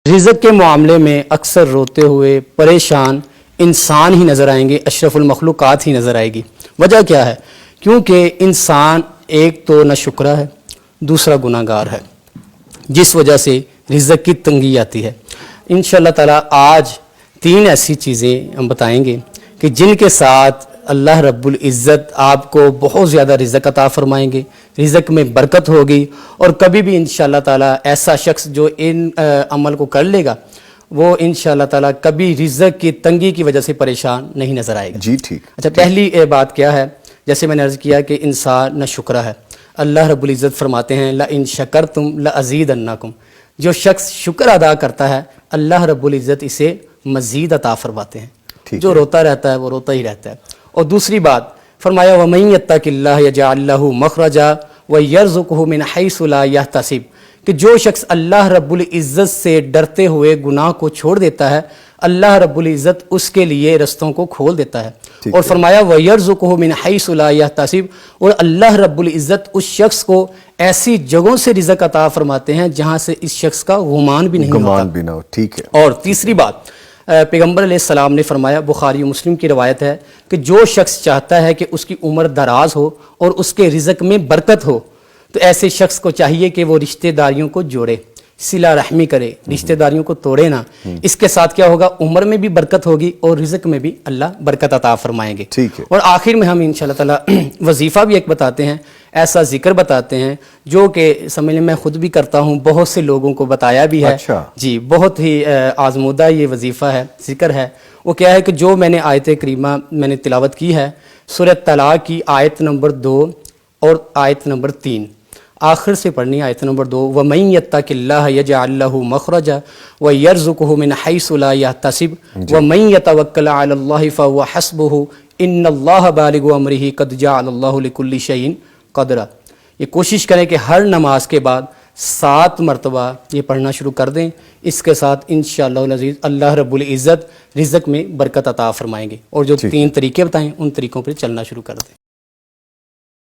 رزق کے معاملے میں اکثر روتے ہوئے پریشان انسان ہی نظر آئیں گے، اشرف المخلوقات ہی نظر آئے گی۔ وجہ کیا ہے؟ کیونکہ انسان ایک تو نہ شکرہ ہے، دوسرا گناہ گار ہے، جس وجہ سے رزق کی تنگی آتی ہے۔ انشاءاللہ تعالی آج 3 ایسی چیزیں ہم بتائیں گے کہ جن کے ساتھ اللہ رب العزت آپ کو بہت زیادہ رزق عطا فرمائیں گے، رزق میں برکت ہوگی، اور کبھی بھی انشاءاللہ تعالی ایسا شخص جو ان عمل کو کر لے گا وہ انشاءاللہ تعالی کبھی رزق کی تنگی کی وجہ سے پریشان نہیں نظر آئے گا۔ جی ٹھیک۔ اچھا، پہلی بات کیا ہے؟ جیسے میں نے عرض کیا کہ انسان نہ شکرہ ہے۔ اللہ رب العزت فرماتے ہیں لَإِن شَكَرْتُمْ لَأَزِيدَنَّكُمْ، جو شخص شکر ادا کرتا ہے اللہ رب العزت اسے مزید عطا فرماتے ہیں۔ جو روتا رہتا ہے وہ روتا ہی رہتا ہے۔ اور دوسری بات فرمایا وَمَن يَتَّقِ اللَّهَ يَجْعَل لَّهُ مَخْرَجًا وَيَرْزُقْهُ مِنْ حَيْثُ لَا يَحْتَسِبُ، کہ جو شخص اللہ رب العزت سے ڈرتے ہوئے گناہ کو چھوڑ دیتا ہے اللہ رب العزت اس کے لیے رستوں کو کھول دیتا ہے۔ اور فرمایا وَيَرْزُقْهُ مِنْ حَيْثُ لَا يَحْتَسِبُ، اور اللہ رب العزت اس شخص کو ایسی جگہوں سے رزق عطا فرماتے ہیں جہاں سے اس شخص کا گمان بھی نہیں ہوتا۔ ٹھیک ہے۔ اور تیسری بات پیغمبر علیہ السلام نے فرمایا، بخاری و مسلم کی روایت ہے کہ جو شخص چاہتا ہے کہ اس کی عمر دراز ہو اور اس کے رزق میں برکت ہو تو ایسے شخص کو چاہیے کہ وہ رشتہ داریوں کو جوڑے، صلہ رحمی کرے، رشتہ داریوں کو توڑے نہ۔ اس کے ساتھ کیا ہوگا؟ عمر میں بھی برکت ہوگی اور رزق میں بھی اللہ برکت عطا فرمائیں گے۔ ٹھیک ہے۔ اور آخر میں ہم انشاءاللہ تعالی وظیفہ بھی ایک بتاتے ہیں، ایسا ذکر بتاتے ہیں جو کہ سمجھ لیں میں خود بھی کرتا ہوں، بہت سے لوگوں کو بتایا بھی ہے۔ اچھا جی، بہت ہی آزمودہ یہ وظیفہ ہے، ذکر ہے۔ وہ کیا ہے کہ جو میں نے آیت کریمہ میں نے تلاوت کی ہے سورہ طلاق کی آیت نمبر 2 اور آیت نمبر 3، آخر سے پڑھنی آیت نمبر 2، وَمَن يَتَّقِ اللَّهَ يَجْعَل لَّهُ مَخْرَجًا وَيَرْزُقْهُ مِنْ حَيْثُ لَا يَحْتَسِبُ وَمَن يَتَوَكَّلْ عَلَى اللَّهِ فَهُوَ حَسْبُهُ إِنَّ اللَّهَ بَالِغُ أَمْرِهِ قَدْ جَعَلَ اللَّهُ لِكُلِّ شَيْءٍ قَدْرًا۔ یہ کوشش کریں کہ ہر نماز کے بعد 7 مرتبہ یہ پڑھنا شروع کر دیں، اس کے ساتھ انشاءاللہ العزیز اللہ رب العزت رزق میں برکت عطا فرمائیں گے، اور جو 3 طریقے بتائیں ان طریقوں پر چلنا شروع کر دیں۔